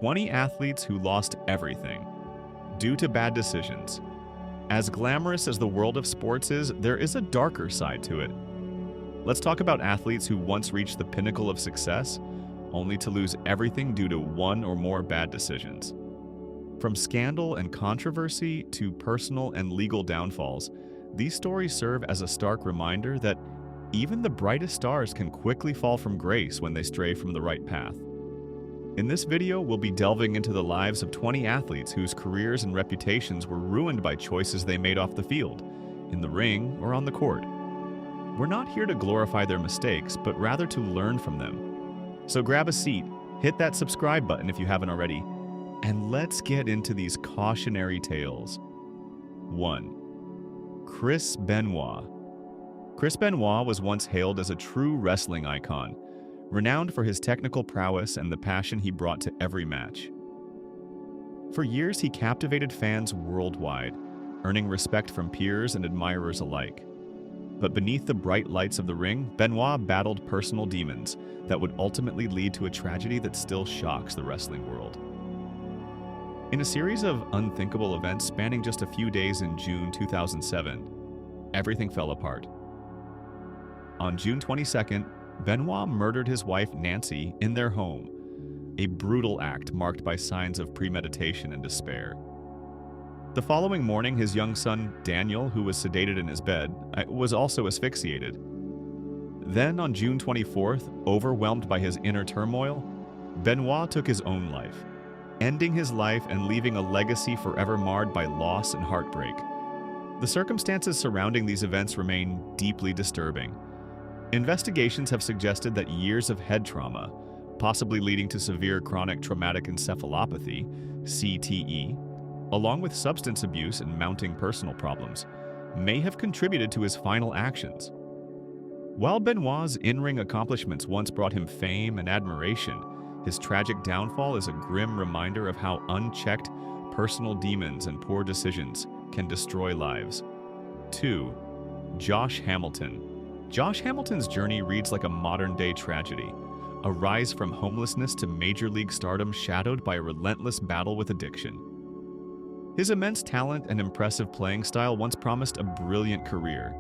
20 athletes who lost everything due to bad decisions. As glamorous as the world of sports is, there is a darker side to it. Let's talk about athletes who once reached the pinnacle of success, only to lose everything due to one or more bad decisions. From scandal and controversy to personal and legal downfalls, these stories serve as a stark reminder that even the brightest stars can quickly fall from grace when they stray from the right path. In this video, we'll be delving into the lives of 20 athletes whose careers and reputations were ruined by choices they made off the field, in the ring, or on the court. We're not here to glorify their mistakes, but rather to learn from them. So grab a seat, hit that subscribe button if you haven't already, and let's get into these cautionary tales. 1. Chris Benoit. Chris Benoit was once hailed as a true wrestling icon, renowned for his technical prowess and the passion he brought to every match. For years, he captivated fans worldwide, earning respect from peers and admirers alike. But beneath the bright lights of the ring, Benoit battled personal demons that would ultimately lead to a tragedy that still shocks the wrestling world. In a series of unthinkable events spanning just a few days in June 2007, everything fell apart. On June 22nd, Benoit murdered his wife Nancy in their home, a brutal act marked by signs of premeditation and despair. The following morning, his young son, Daniel, who was sedated in his bed, was also asphyxiated. Then, on June 24th, overwhelmed by his inner turmoil, Benoit took his own life, ending his life and leaving a legacy forever marred by loss and heartbreak. The circumstances surrounding these events remain deeply disturbing. Investigations have suggested that years of head trauma, possibly leading to severe chronic traumatic encephalopathy, CTE, along with substance abuse and mounting personal problems, may have contributed to his final actions. While Benoit's in-ring accomplishments once brought him fame and admiration, his tragic downfall is a grim reminder of how unchecked personal demons and poor decisions can destroy lives. 2. Josh Hamilton. Josh Hamilton's journey reads like a modern-day tragedy, a rise from homelessness to major league stardom shadowed by a relentless battle with addiction. His immense talent and impressive playing style once promised a brilliant career,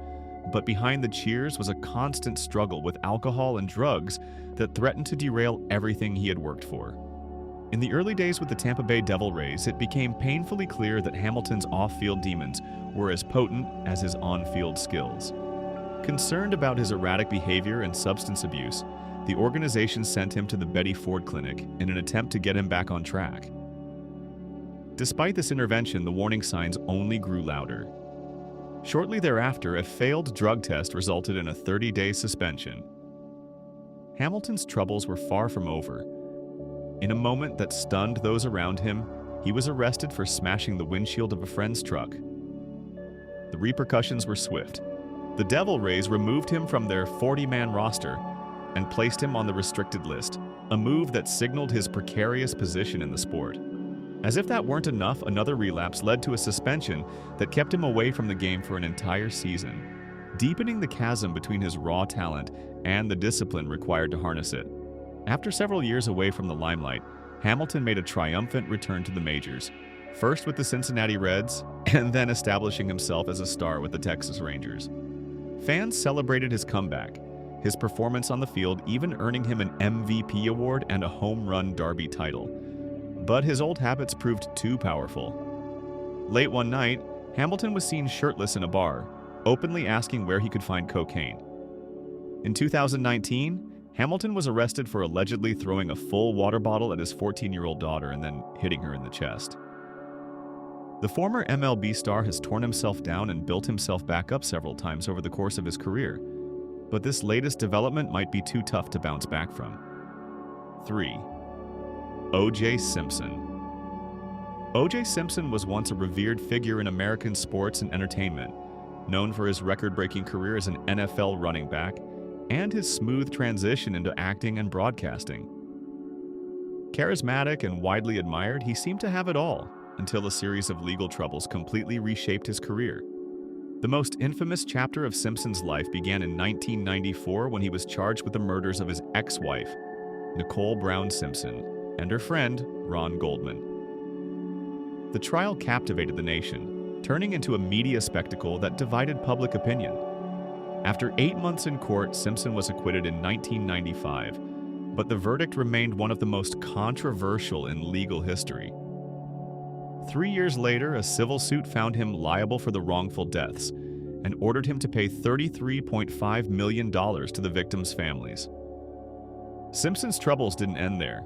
but behind the cheers was a constant struggle with alcohol and drugs that threatened to derail everything he had worked for. In the early days with the Tampa Bay Devil Rays, it became painfully clear that Hamilton's off-field demons were as potent as his on-field skills. Concerned about his erratic behavior and substance abuse, the organization sent him to the Betty Ford Clinic in an attempt to get him back on track. Despite this intervention, the warning signs only grew louder. Shortly thereafter, a failed drug test resulted in a 30-day suspension. Hamilton's troubles were far from over. In a moment that stunned those around him, he was arrested for smashing the windshield of a friend's truck. The repercussions were swift. The Devil Rays removed him from their 40-man roster and placed him on the restricted list, a move that signaled his precarious position in the sport. As if that weren't enough, another relapse led to a suspension that kept him away from the game for an entire season, deepening the chasm between his raw talent and the discipline required to harness it. After several years away from the limelight, Hamilton made a triumphant return to the majors, first with the Cincinnati Reds, and then establishing himself as a star with the Texas Rangers. Fans celebrated his comeback, his performance on the field even earning him an MVP award and a home run derby title. But his old habits proved too powerful. Late one night, Hamilton was seen shirtless in a bar, openly asking where he could find cocaine. In 2019, Hamilton was arrested for allegedly throwing a full water bottle at his 14-year-old daughter and then hitting her in the chest. The former MLB star has torn himself down and built himself back up several times over the course of his career, but this latest development might be too tough to bounce back from. 3. O.J. Simpson. O.J. Simpson was once a revered figure in American sports and entertainment, known for his record-breaking career as an NFL running back and his smooth transition into acting and broadcasting. Charismatic and widely admired, he seemed to have it all, until a series of legal troubles completely reshaped his career. The most infamous chapter of Simpson's life began in 1994 when he was charged with the murders of his ex-wife, Nicole Brown Simpson. and her friend, Ron Goldman. The trial captivated the nation, turning into a media spectacle that divided public opinion. After 8 months in court, Simpson was acquitted in 1995, but the verdict remained one of the most controversial in legal history. 3 years later, a civil suit found him liable for the wrongful deaths and ordered him to pay $33.5 million to the victims' families. Simpson's troubles didn't end there.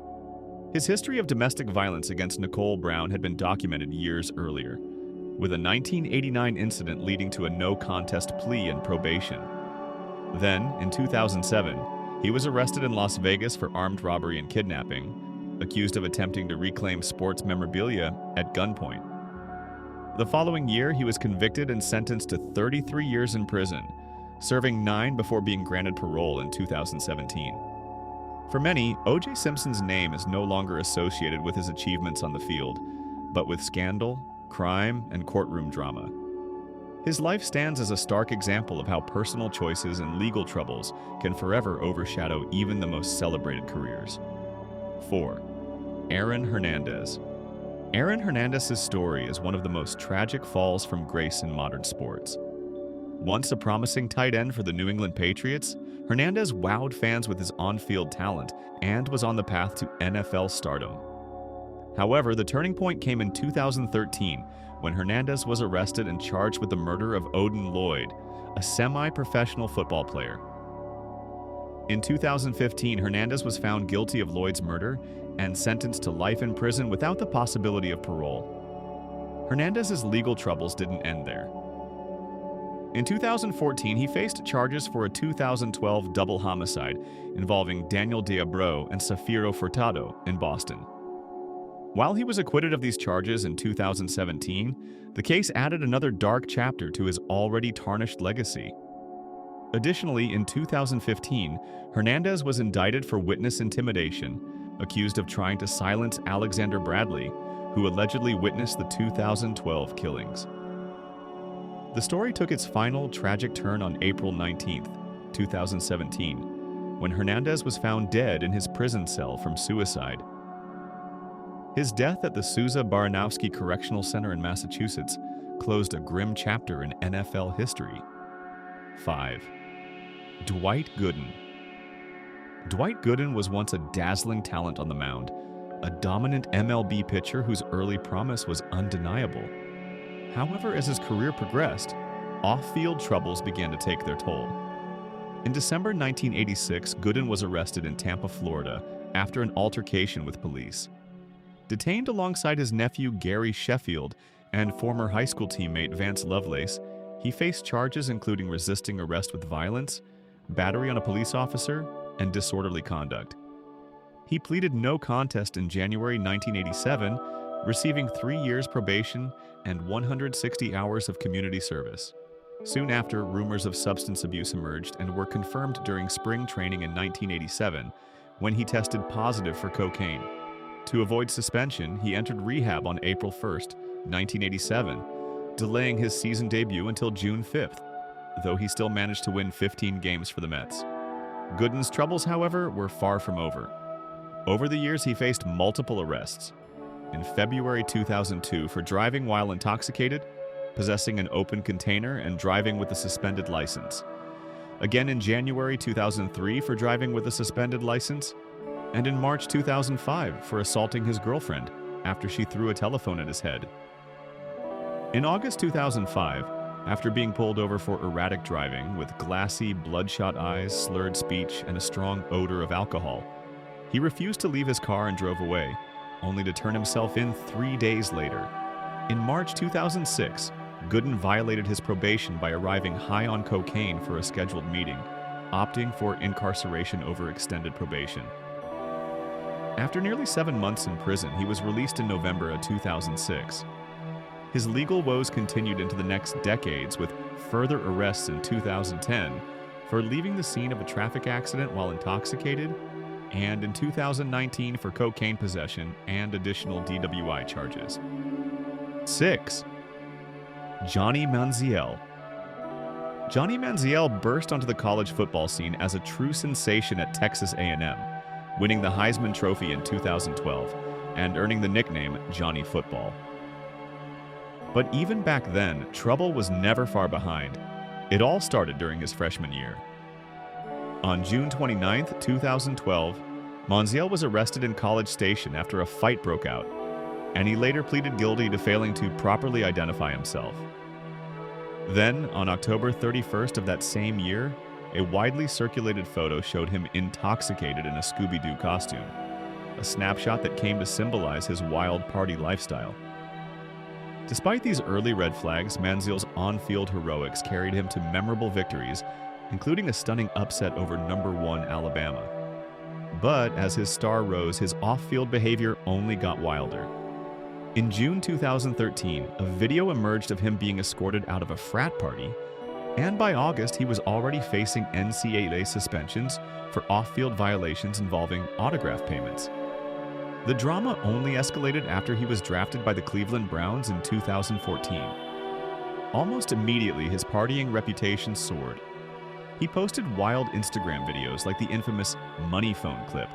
His history of domestic violence against Nicole Brown had been documented years earlier, with a 1989 incident leading to a no-contest plea and probation. Then, in 2007, he was arrested in Las Vegas for armed robbery and kidnapping, accused of attempting to reclaim sports memorabilia at gunpoint. The following year, he was convicted and sentenced to 33 years in prison, serving 9 before being granted parole in 2017. For many, O.J. Simpson's name is no longer associated with his achievements on the field, but with scandal, crime, and courtroom drama. His life stands as a stark example of how personal choices and legal troubles can forever overshadow even the most celebrated careers. 4. Aaron Hernandez. Aaron Hernandez's story is one of the most tragic falls from grace in modern sports. Once a promising tight end for the New England Patriots, Hernandez wowed fans with his on-field talent and was on the path to NFL stardom. However, the turning point came in 2013 when Hernandez was arrested and charged with the murder of Odin Lloyd, a semi-professional football player. In 2015, Hernandez was found guilty of Lloyd's murder and sentenced to life in prison without the possibility of parole. Hernandez's legal troubles didn't end there. In 2014, he faced charges for a 2012 double homicide involving Daniel Diabro and Safiro Furtado in Boston. While he was acquitted of these charges in 2017, the case added another dark chapter to his already tarnished legacy. Additionally, in 2015, Hernandez was indicted for witness intimidation, accused of trying to silence Alexander Bradley, who allegedly witnessed the 2012 killings. The story took its final tragic turn on April 19, 2017, when Hernandez was found dead in his prison cell from suicide. His death at the Sousa Baranowski Correctional Center in Massachusetts closed a grim chapter in NFL history. 5. Dwight Gooden. Dwight Gooden was once a dazzling talent on the mound, a dominant MLB pitcher whose early promise was undeniable. However, as his career progressed, off-field troubles began to take their toll. In December 1986, Gooden was arrested in Tampa, Florida, after an altercation with police. Detained alongside his nephew Gary Sheffield and former high school teammate Vance Lovelace, he faced charges including resisting arrest with violence, battery on a police officer, and disorderly conduct. He pleaded no contest in January 1987, receiving 3 years probation and 160 hours of community service. Soon after, rumors of substance abuse emerged and were confirmed during spring training in 1987, when he tested positive for cocaine. To avoid suspension, he entered rehab on April 1, 1987, delaying his season debut until June 5th, though he still managed to win 15 games for the Mets. Gooden's troubles, however, were far from over. Over the years, he faced multiple arrests. In February 2002 for driving while intoxicated, possessing an open container, and driving with a suspended license. Again in January 2003 for driving with a suspended license, and in March 2005 for assaulting his girlfriend after she threw a telephone at his head. In August 2005, after being pulled over for erratic driving with glassy, bloodshot eyes, slurred speech, and a strong odor of alcohol, he refused to leave his car and drove away, only to turn himself in 3 days later. In March 2006, Gooden violated his probation by arriving high on cocaine for a scheduled meeting, opting for incarceration over extended probation. After nearly 7 months in prison, he was released in November of 2006. His legal woes continued into the next decades with further arrests in 2010 for leaving the scene of a traffic accident while intoxicated, and in 2019 for cocaine possession and additional DWI charges. 6. Johnny Manziel. Johnny Manziel burst onto the college football scene as a true sensation at Texas A&M, winning the Heisman Trophy in 2012 and earning the nickname Johnny Football. But even back then, trouble was never far behind. It all started during his freshman year. On June 29, 2012, Monziel was arrested in College Station after a fight broke out, and he later pleaded guilty to failing to properly identify himself. Then, on October 31st of that same year, a widely circulated photo showed him intoxicated in a Scooby-Doo costume, a snapshot that came to symbolize his wild party lifestyle. Despite these early red flags, Manziel's on-field heroics carried him to memorable victories, including a stunning upset over number 1 Alabama. But as his star rose, his off-field behavior only got wilder. In June 2013, a video emerged of him being escorted out of a frat party, and by August he was already facing NCAA suspensions for off-field violations involving autograph payments. The drama only escalated after he was drafted by the Cleveland Browns in 2014. Almost immediately, his partying reputation soared. He posted wild Instagram videos like the infamous Money Phone clip,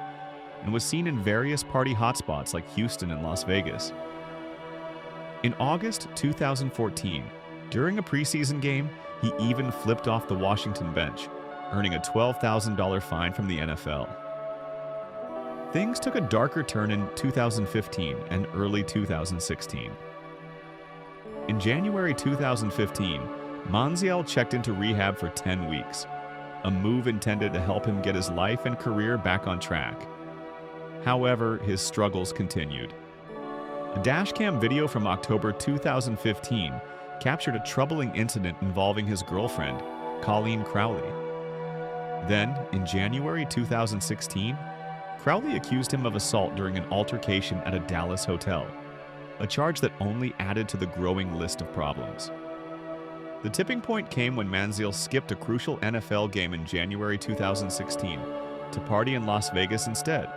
and was seen in various party hotspots like Houston and Las Vegas. In August 2014, during a preseason game, he even flipped off the Washington bench, earning a $12,000 fine from the NFL. Things took a darker turn in 2015 and early 2016. In January 2015, Monziel checked into rehab for 10 weeks, a move intended to help him get his life and career back on track. However, his struggles continued. A dashcam video from October 2015 captured a troubling incident involving his girlfriend, Colleen Crowley. Then, in January 2016, Crowley accused him of assault during an altercation at a Dallas hotel, a charge that only added to the growing list of problems. The tipping point came when Manziel skipped a crucial NFL game in January 2016 to party in Las Vegas instead.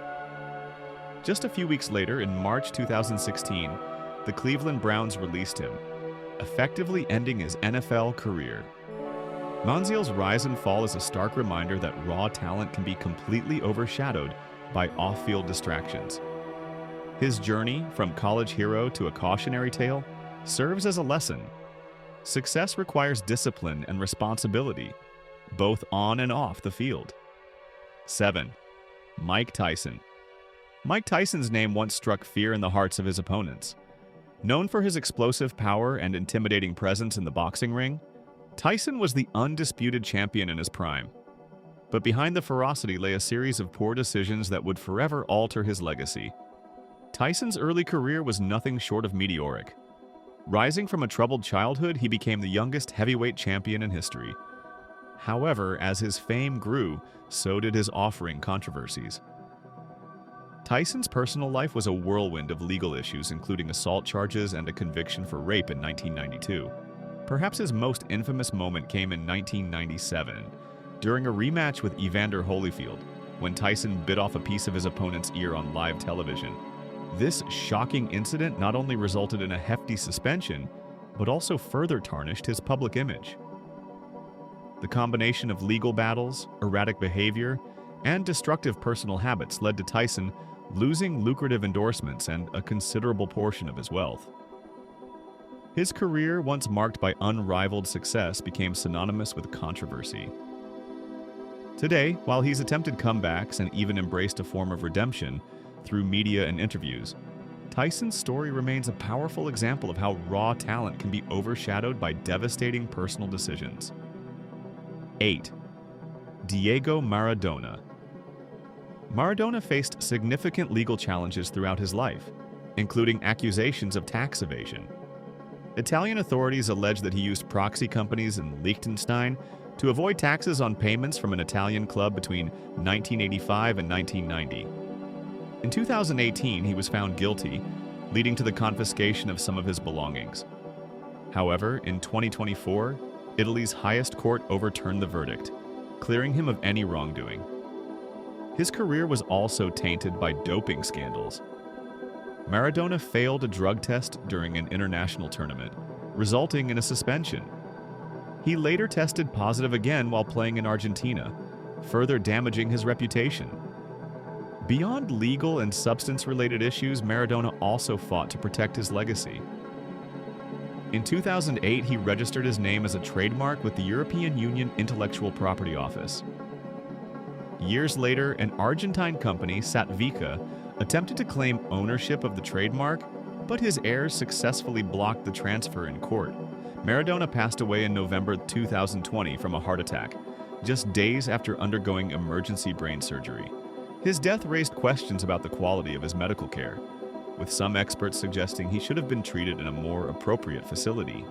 Just a few weeks later, in March 2016, the Cleveland Browns released him, effectively ending his NFL career. Monziel's rise and fall is a stark reminder that raw talent can be completely overshadowed by off-field distractions. His journey from college hero to a cautionary tale serves as a lesson. Success requires discipline and responsibility, both on and off the field. 7. Mike Tyson. Mike Tyson's name once struck fear in the hearts of his opponents. Known for his explosive power and intimidating presence in the boxing ring, Tyson was the undisputed champion in his prime. But behind the ferocity lay a series of poor decisions that would forever alter his legacy. Tyson's early career was nothing short of meteoric. Rising from a troubled childhood, he became the youngest heavyweight champion in history. However, as his fame grew, so did his off-ring controversies. Tyson's personal life was a whirlwind of legal issues, including assault charges and a conviction for rape in 1992. Perhaps his most infamous moment came in 1997, during a rematch with Evander Holyfield, when Tyson bit off a piece of his opponent's ear on live television. This shocking incident not only resulted in a hefty suspension, but also further tarnished his public image. The combination of legal battles, erratic behavior, and destructive personal habits led to Tyson losing lucrative endorsements and a considerable portion of his wealth. His career, once marked by unrivaled success, became synonymous with controversy. Today, while he's attempted comebacks and even embraced a form of redemption through media and interviews, Tyson's story remains a powerful example of how raw talent can be overshadowed by devastating personal decisions. 8. Diego Maradona. Maradona faced significant legal challenges throughout his life, including accusations of tax evasion. Italian authorities allege that he used proxy companies in Liechtenstein to avoid taxes on payments from an Italian club between 1985 and 1990. In 2018, he was found guilty, leading to the confiscation of some of his belongings. However, in 2024, Italy's highest court overturned the verdict, clearing him of any wrongdoing. His career was also tainted by doping scandals. Maradona failed a drug test during an international tournament, resulting in a suspension. He later tested positive again while playing in Argentina, further damaging his reputation. Beyond legal and substance-related issues, Maradona also fought to protect his legacy. In 2008, he registered his name as a trademark with the European Union Intellectual Property Office. Years later, an Argentine company, Satvica, attempted to claim ownership of the trademark, but his heirs successfully blocked the transfer in court. Maradona passed away in November 2020 from a heart attack, just days after undergoing emergency brain surgery. His death raised questions about the quality of his medical care, with some experts suggesting he should have been treated in a more appropriate facility.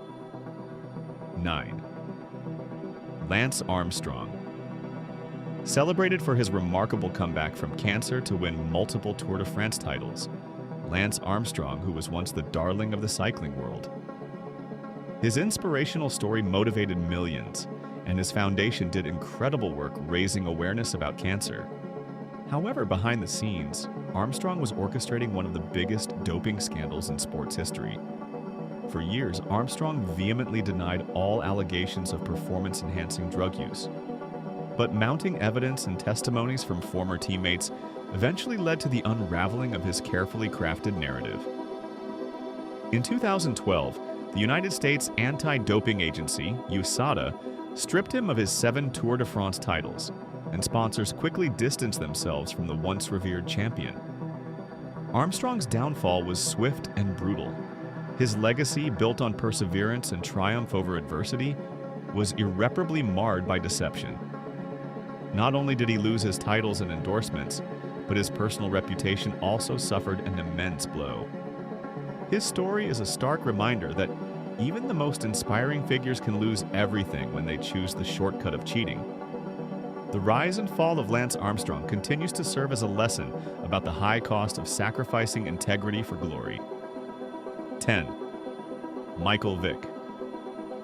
9. Lance Armstrong. Celebrated for his remarkable comeback from cancer to win multiple Tour de France titles, Lance Armstrong, who was once the darling of the cycling world. His inspirational story motivated millions, and his foundation did incredible work raising awareness about cancer. However, behind the scenes, Armstrong was orchestrating one of the biggest doping scandals in sports history. For years, Armstrong vehemently denied all allegations of performance-enhancing drug use. But mounting evidence and testimonies from former teammates eventually led to the unraveling of his carefully crafted narrative. In 2012, the United States Anti-Doping Agency, USADA, stripped him of his 7 Tour de France titles, and sponsors quickly distanced themselves from the once revered champion. Armstrong's downfall was swift and brutal. His legacy, built on perseverance and triumph over adversity, was irreparably marred by deception. Not only did he lose his titles and endorsements, but his personal reputation also suffered an immense blow. His story is a stark reminder that even the most inspiring figures can lose everything when they choose the shortcut of cheating. The rise and fall of Lance Armstrong continues to serve as a lesson about the high cost of sacrificing integrity for glory. 10. Michael Vick.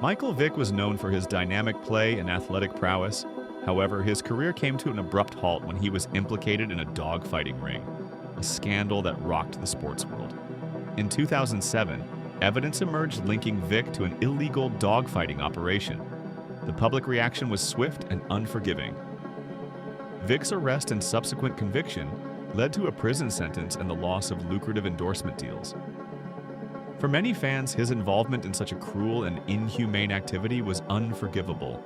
Michael Vick was known for his dynamic play and athletic prowess. However, his career came to an abrupt halt when he was implicated in a dogfighting ring, a scandal that rocked the sports world. In 2007, evidence emerged linking Vick to an illegal dogfighting operation. The public reaction was swift and unforgiving. Vick's arrest and subsequent conviction led to a prison sentence and the loss of lucrative endorsement deals. For many fans, his involvement in such a cruel and inhumane activity was unforgivable,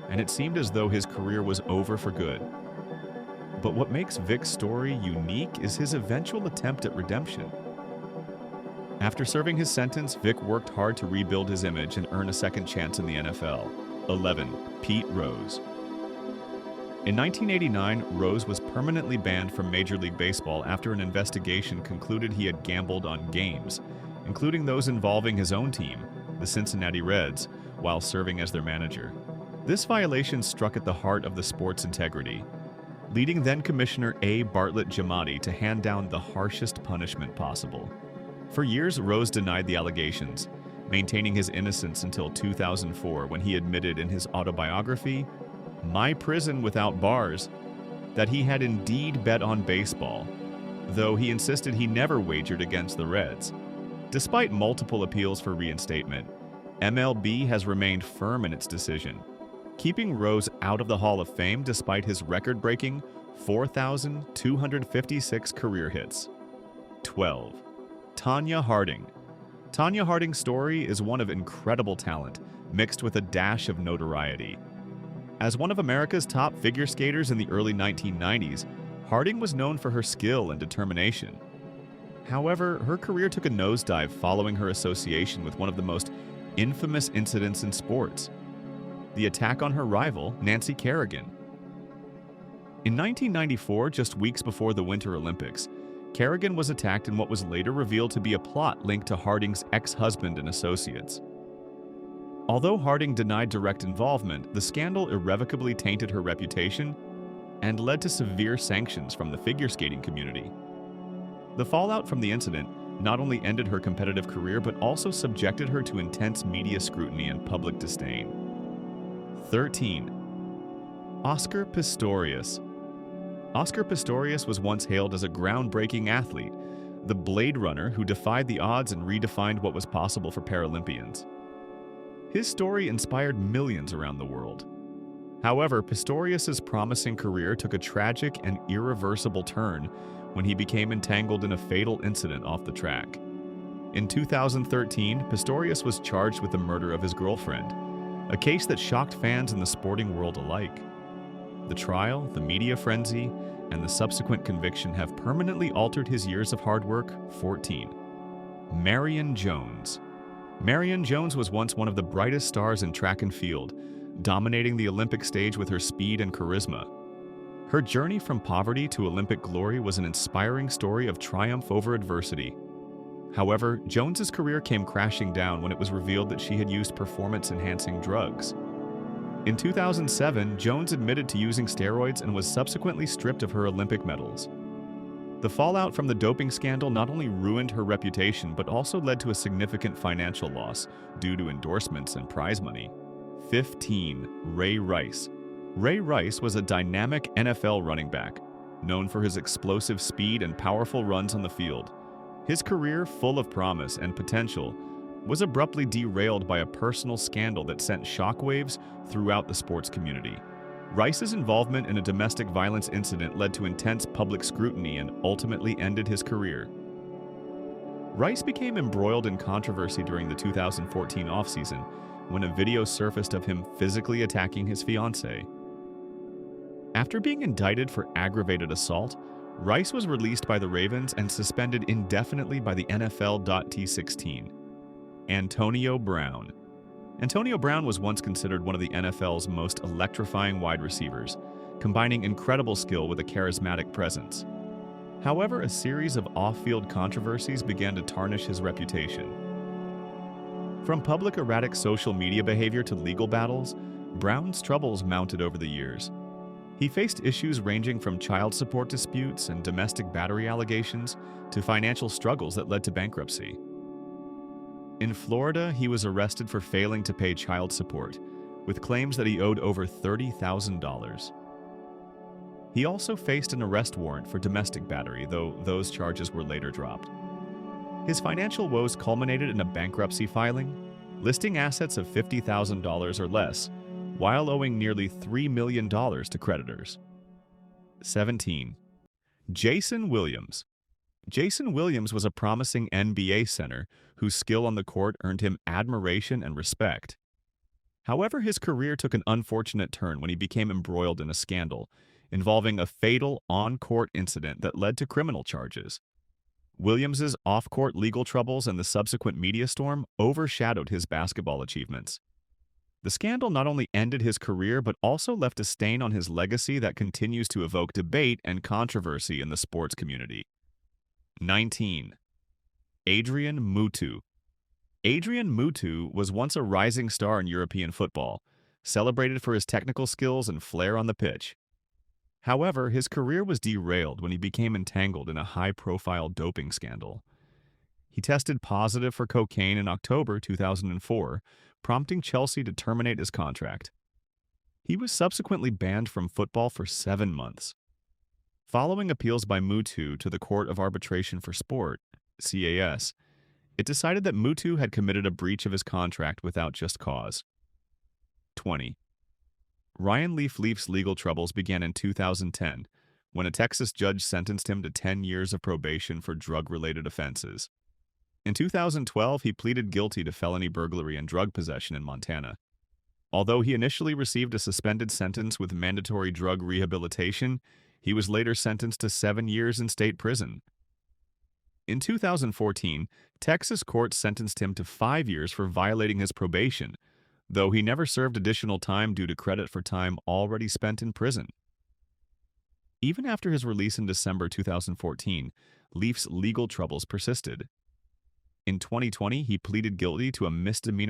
and it seemed as though his career was over for good. But what makes Vick's story unique is his eventual attempt at redemption. After serving his sentence, Vick worked hard to rebuild his image and earn a second chance in the NFL. 11. Pete Rose. In 1989, Rose was permanently banned from Major League Baseball after an investigation concluded he had gambled on games, including those involving his own team, the Cincinnati Reds, while serving as their manager. This violation struck at the heart of the sport's integrity, leading then-Commissioner A. Bartlett Giamatti to hand down the harshest punishment possible. For years, Rose denied the allegations, maintaining his innocence until 2004 when he admitted in his autobiography, My Prison Without Bars, that he had indeed bet on baseball, though he insisted he never wagered against the Reds. Despite multiple appeals for reinstatement, MLB has remained firm in its decision, keeping Rose out of the Hall of Fame despite his record-breaking 4,256 career hits. 12. Tonya Harding. Tonya Harding's story is one of incredible talent, mixed with a dash of notoriety. As one of America's top figure skaters in the early 1990s, Harding was known for her skill and determination. However, her career took a nosedive following her association with one of the most infamous incidents in sports: the attack on her rival, Nancy Kerrigan. In 1994, just weeks before the Winter Olympics, Kerrigan was attacked in what was later revealed to be a plot linked to Harding's ex-husband and associates. Although Harding denied direct involvement, the scandal irrevocably tainted her reputation and led to severe sanctions from the figure skating community. The fallout from the incident not only ended her competitive career but also subjected her to intense media scrutiny and public disdain. 13. Oscar Pistorius. Oscar Pistorius was once hailed as a groundbreaking athlete, the Blade Runner who defied the odds and redefined what was possible for Paralympians. His story inspired millions around the world. However, Pistorius's promising career took a tragic and irreversible turn when he became entangled in a fatal incident off the track. In 2013, Pistorius was charged with the murder of his girlfriend, a case that shocked fans in the sporting world alike. The trial, the media frenzy, and the subsequent conviction have permanently altered his years of hard work. 14. Marion Jones. Marion Jones was once one of the brightest stars in track and field, dominating the Olympic stage with her speed and charisma. Her journey from poverty to Olympic glory was an inspiring story of triumph over adversity. However, Jones's career came crashing down when it was revealed that she had used performance-enhancing drugs. In 2007, Jones admitted to using steroids and was subsequently stripped of her Olympic medals. The fallout from the doping scandal not only ruined her reputation but also led to a significant financial loss due to endorsements and prize money. 15. Ray Rice. Ray Rice was a dynamic NFL running back, known for his explosive speed and powerful runs on the field. His career, full of promise and potential, was abruptly derailed by a personal scandal that sent shockwaves throughout the sports community. Rice's involvement in a domestic violence incident led to intense public scrutiny and ultimately ended his career. Rice became embroiled in controversy during the 2014 offseason when a video surfaced of him physically attacking his fiancée. After being indicted for aggravated assault, Rice was released by the Ravens and suspended indefinitely by the NFL.T16. Antonio Brown. Antonio Brown was once considered one of the NFL's most electrifying wide receivers, combining incredible skill with a charismatic presence. However, a series of off-field controversies began to tarnish his reputation. From public erratic social media behavior to legal battles, Brown's troubles mounted over the years. He faced issues ranging from child support disputes and domestic battery allegations to financial struggles that led to bankruptcy. In Florida, he was arrested for failing to pay child support, with claims that he owed over $30,000. He also faced an arrest warrant for domestic battery, though those charges were later dropped. His financial woes culminated in a bankruptcy filing, listing assets of $50,000 or less, while owing nearly $3 million to creditors. 17. Jason Williams. Jason Williams was a promising NBA center whose skill on the court earned him admiration and respect. However, his career took an unfortunate turn when he became embroiled in a scandal involving a fatal on-court incident that led to criminal charges. Williams's off-court legal troubles and the subsequent media storm overshadowed his basketball achievements. The scandal not only ended his career but also left a stain on his legacy that continues to evoke debate and controversy in the sports community. 19. Adrian Mutu. Adrian Mutu was once a rising star in European football, celebrated for his technical skills and flair on the pitch. However, his career was derailed when he became entangled in a high-profile doping scandal. He tested positive for cocaine in October 2004, prompting Chelsea to terminate his contract. He was subsequently banned from football for 7 months. Following appeals by Mutu to the Court of Arbitration for Sport, CAS, it decided that Mutu had committed a breach of his contract without just cause. 20. Ryan Leaf's legal troubles began in 2010, when a Texas judge sentenced him to 10 years of probation for drug-related offenses. In 2012, he pleaded guilty to felony burglary and drug possession in Montana. Although he initially received a suspended sentence with mandatory drug rehabilitation, he was later sentenced to 7 years in state prison. In 2014, Texas courts sentenced him to 5 years for violating his probation, though he never served additional time due to credit for time already spent in prison. Even after his release in December 2014, Leaf's legal troubles persisted. In 2020, he pleaded guilty to a misdemeanor